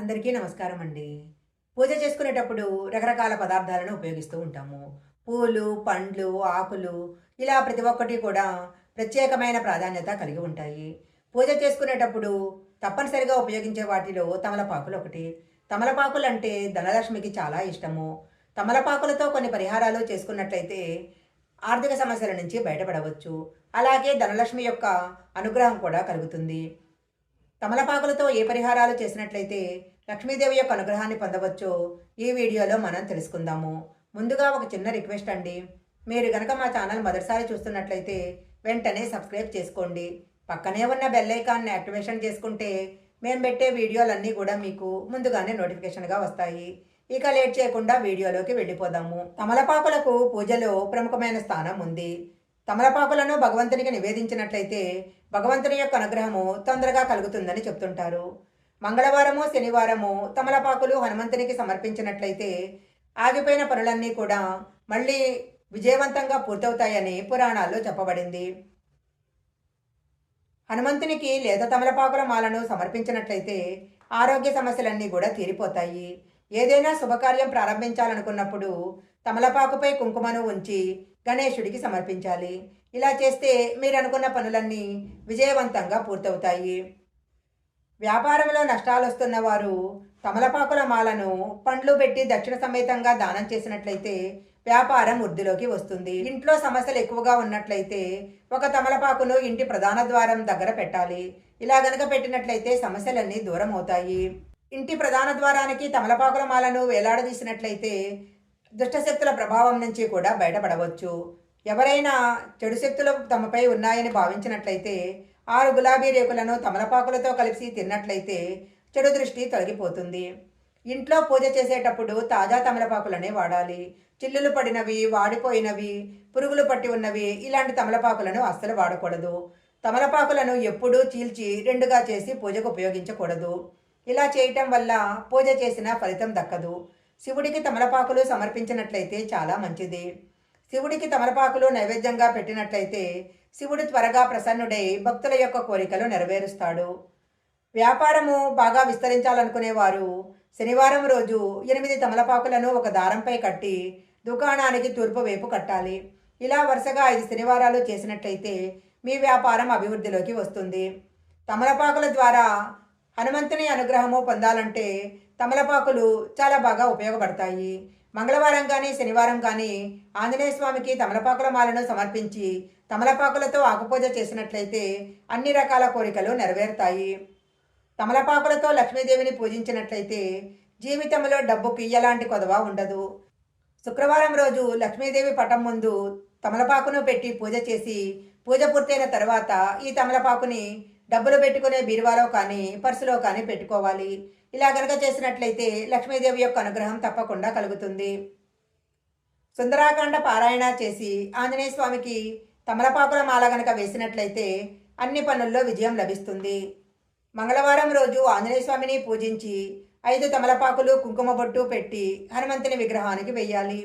అందరికీ నమస్కారం అండి. పూజ చేసుకునేటప్పుడు రకరకాల పదార్థాలను ఉపయోగిస్తూ ఉంటాము. పూలు, పండ్లు, ఆకులు ఇలా ప్రతి ఒక్కటి కూడా ప్రత్యేకమైన ప్రాధాన్యత కలిగి ఉంటాయి. పూజ చేసుకునేటప్పుడు తప్పనిసరిగా ఉపయోగించే వాటిలో తమలపాకులు ఒకటి. తమలపాకులంటే ధనలక్ష్మికి చాలా ఇష్టము. తమలపాకులతో కొన్ని పరిహారాలు చేసుకున్నట్లయితే ఆర్థిక సమస్యల నుంచి బయటపడవచ్చు. అలాగే ధనలక్ష్మి యొక్క అనుగ్రహం కూడా కలుగుతుంది. తమలపాకులతో ఏ పరిహారాలు చేసినట్లయితే లక్ష్మీదేవి యొక్క అనుగ్రహాన్ని పొందవచ్చో ఈ వీడియోలో మనం తెలుసుకుందాము. ముందుగా ఒక చిన్న రిక్వెస్ట్ అండి. మీరు గనక మా ఛానల్ మొదటిసారి చూస్తున్నట్లయితే వెంటనే సబ్స్క్రైబ్ చేసుకోండి. పక్కనే ఉన్న బెల్ ఐకాన్ని యాక్టివేషన్ చేసుకుంటే మేము పెట్టే వీడియోలన్నీ కూడా మీకు ముందుగానే నోటిఫికేషన్గా వస్తాయి. ఇక లేట్ చేయకుండా వీడియోలోకి వెళ్ళిపోదాము. తమలపాకులకు పూజలో ప్రముఖమైన స్థానం ఉంది. తమలపాకులను భగవంతునికి నివేదించినట్లయితే భగవంతుని యొక్క అనుగ్రహము తొందరగా కలుగుతుందని చెప్తుంటారు. మంగళవారము, శనివారము తమలపాకులు హనుమంతునికి సమర్పించినట్లయితే ఆగిపోయిన పనులన్నీ కూడా మళ్ళీ విజయవంతంగా పూర్తవుతాయని పురాణాల్లో చెప్పబడింది. హనుమంతునికి లేత తమలపాకుల మాలను సమర్పించినట్లయితే ఆరోగ్య సమస్యలన్నీ కూడా తీరిపోతాయి. ఏదైనా శుభకార్యం ప్రారంభించాలనుకున్నప్పుడు తమలపాకుపై కుంకుమను ఉంచి గణేశుడికి సమర్పించాలి. ఇలా చేస్తే మీరు అనుకున్న పనులన్నీ విజయవంతంగా పూర్తవుతాయి. వ్యాపారంలో నష్టాలు వస్తున్న వారు తమలపాకుల మాలను పండ్లు పెట్టి దక్షిణ సమేతంగా దానం చేసినట్లయితే వ్యాపారం వృద్ధిలోకి వస్తుంది. ఇంట్లో సమస్యలు ఎక్కువగా ఉన్నట్లయితే ఒక తమలపాకును ఇంటి ప్రధాన ద్వారం దగ్గర పెట్టాలి. ఇలా గనక పెట్టినట్లయితే సమస్యలన్నీ దూరం అవుతాయి. ఇంటి ప్రధాన ద్వారానికి తమలపాకుల మాలను వేలాడదీసినట్లయితే దుష్టశక్తుల ప్రభావం నుంచి కూడా బయటపడవచ్చు. ఎవరైనా చెడు శక్తులు తమపై ఉన్నాయని భావించినట్లయితే 6 గులాబీ రేకులను తమలపాకులతో కలిసి తిన్నట్లయితే చెడు దృష్టి తొలగిపోతుంది. ఇంట్లో పూజ చేసేటప్పుడు తాజా తమలపాకులనే వాడాలి. చిల్లులు పడినవి, వాడిపోయినవి, పురుగులు పట్టి ఉన్నవి ఇలాంటి తమలపాకులను అస్సలు వాడకూడదు. తమలపాకులను ఎప్పుడూ చీల్చి రెండుగా చేసి పూజకు ఉపయోగించకూడదు. ఇలా చేయటం వల్ల పూజ చేసిన ఫలితం దక్కదు. శివుడికి తమలపాకులు సమర్పించినట్లయితే చాలా మంచిది. శివుడికి తమలపాకులు నైవేద్యంగా పెట్టినట్లయితే శివుడు త్వరగా ప్రసన్నుడై భక్తుల యొక్క కోరికలు నెరవేరుస్తాడు. వ్యాపారము బాగా విస్తరించాలనుకునేవారు శనివారం రోజు 8 తమలపాకులను ఒక దారంపై కట్టి దుకాణానికి తూర్పు వైపు కట్టాలి. ఇలా వరుసగా 5 శనివారాలు చేసినట్లయితే మీ వ్యాపారం అభివృద్ధిలోకి వస్తుంది. తమలపాకుల ద్వారా హనుమంతుని అనుగ్రహము పొందాలంటే తమలపాకులు చాలా బాగా ఉపయోగపడతాయి. మంగళవారం కానీ శనివారం కానీ ఆంజనేయ స్వామికి తమలపాకుల మాలను సమర్పించి తమలపాకులతో ఆకుపూజ చేసినట్లయితే అన్ని రకాల కోరికలు నెరవేరుతాయి. తమలపాకులతో లక్ష్మీదేవిని పూజించినట్లయితే జీవితంలో డబ్బుకి ఎలాంటి కొదవ ఉండదు. శుక్రవారం రోజు లక్ష్మీదేవి పటం ముందు తమలపాకును పెట్టి పూజ చేసి పూజ పూర్తయిన తర్వాత ఈ తమలపాకుని డబ్బులు పెట్టుకునే బీరువాలో కానీ పర్సులో కానీ పెట్టుకోవాలి. ఇలా గనక చేసినట్లయితే లక్ష్మీదేవి యొక్క అనుగ్రహం తప్పకుండా కలుగుతుంది. సుందరాకాండ పారాయణ చేసి ఆంజనేయ స్వామికి తమలపాకుల మాల గనక వేసినట్లయితే అన్ని పనుల్లో విజయం లభిస్తుంది. మంగళవారం రోజు ఆంజనేయ స్వామిని పూజించి 5 తమలపాకులు కుంకుమ బొట్టు పెట్టి హనుమంతుని విగ్రహానికి వెయ్యాలి.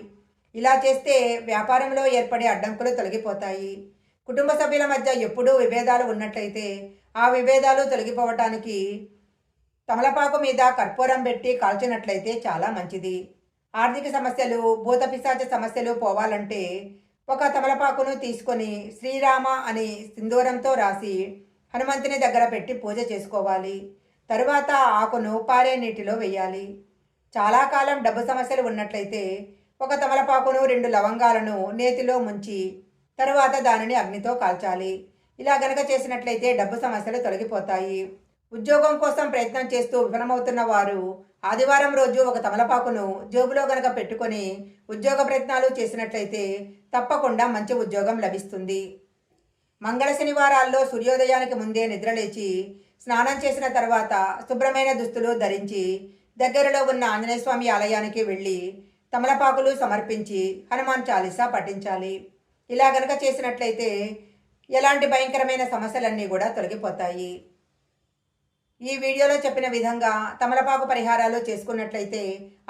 ఇలా చేస్తే వ్యాపారంలో ఏర్పడే అడ్డంకులు తొలగిపోతాయి. కుటుంబ సభ్యుల మధ్య ఎప్పుడూ విభేదాలు ఉన్నట్లయితే ఆ విభేదాలు తొలగిపోవటానికి తమలపాకు మీద కర్పూరం పెట్టి కాల్చినట్లయితే చాలా మంచిది. ఆర్థిక సమస్యలు, భూత పిశాచ సమస్యలు పోవాలంటే ఒక తమలపాకును తీసుకొని శ్రీరామ అని సింధూరంతో రాసి హనుమంతుని దగ్గర పెట్టి పూజ చేసుకోవాలి. తరువాత ఆకును పారే నీటిలో వేయాలి. చాలా కాలం డబ్బు సమస్యలు ఉన్నట్లయితే ఒక తమలపాకును 2 లవంగాలను నేతిలో ముంచి తరువాత దానిని అగ్నితో కాల్చాలి. ఇలా గనక చేసినట్లయితే డబ్బు సమస్యలు తొలగిపోతాయి. ఉద్యోగం కోసం ప్రయత్నం చేస్తూ విఫలమవుతున్న వారు ఆదివారం రోజు ఒక తమలపాకును జేబులో గనక పెట్టుకొని ఉద్యోగ ప్రయత్నాలు చేసినట్లయితే తప్పకుండా మంచి ఉద్యోగం లభిస్తుంది. మంగళ శనివారాల్లో సూర్యోదయానికి ముందే నిద్రలేచి స్నానం చేసిన తర్వాత శుభ్రమైన దుస్తులు ధరించి దగ్గరలో ఉన్న ఆంజనేయ స్వామి ఆలయానికి వెళ్ళి తమలపాకులు సమర్పించి హనుమాన్ చాలీసా పఠించాలి. ఇలా గనక చేసినట్లయితే ఎలాంటి భయంకరమైన సమస్యలన్నీ కూడా తొలగిపోతాయి. ఈ వీడియోలో చెప్పిన విధంగా తమలపాకు పరిహారాలు చేసుకున్నట్లయితే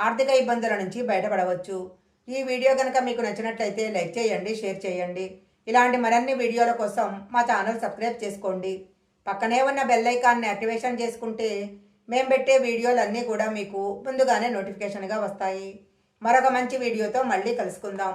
ఆర్థిక ఇబ్బందుల నుంచి బయటపడవచ్చు. ఈ వీడియో కనుక మీకు నచ్చినట్లయితే లైక్ చేయండి, షేర్ చేయండి. ఇలాంటి మరిన్ని వీడియోల కోసం మా ఛానల్ సబ్స్క్రైబ్ చేసుకోండి. పక్కనే ఉన్న బెల్ ఐకాన్ని యాక్టివేషన్ చేసుకుంటే మేము పెట్టే వీడియోలన్నీ కూడా మీకు ముందుగానే నోటిఫికేషన్గా వస్తాయి. మరొక మంచి వీడియోతో మళ్ళీ కలుసుకుందాం.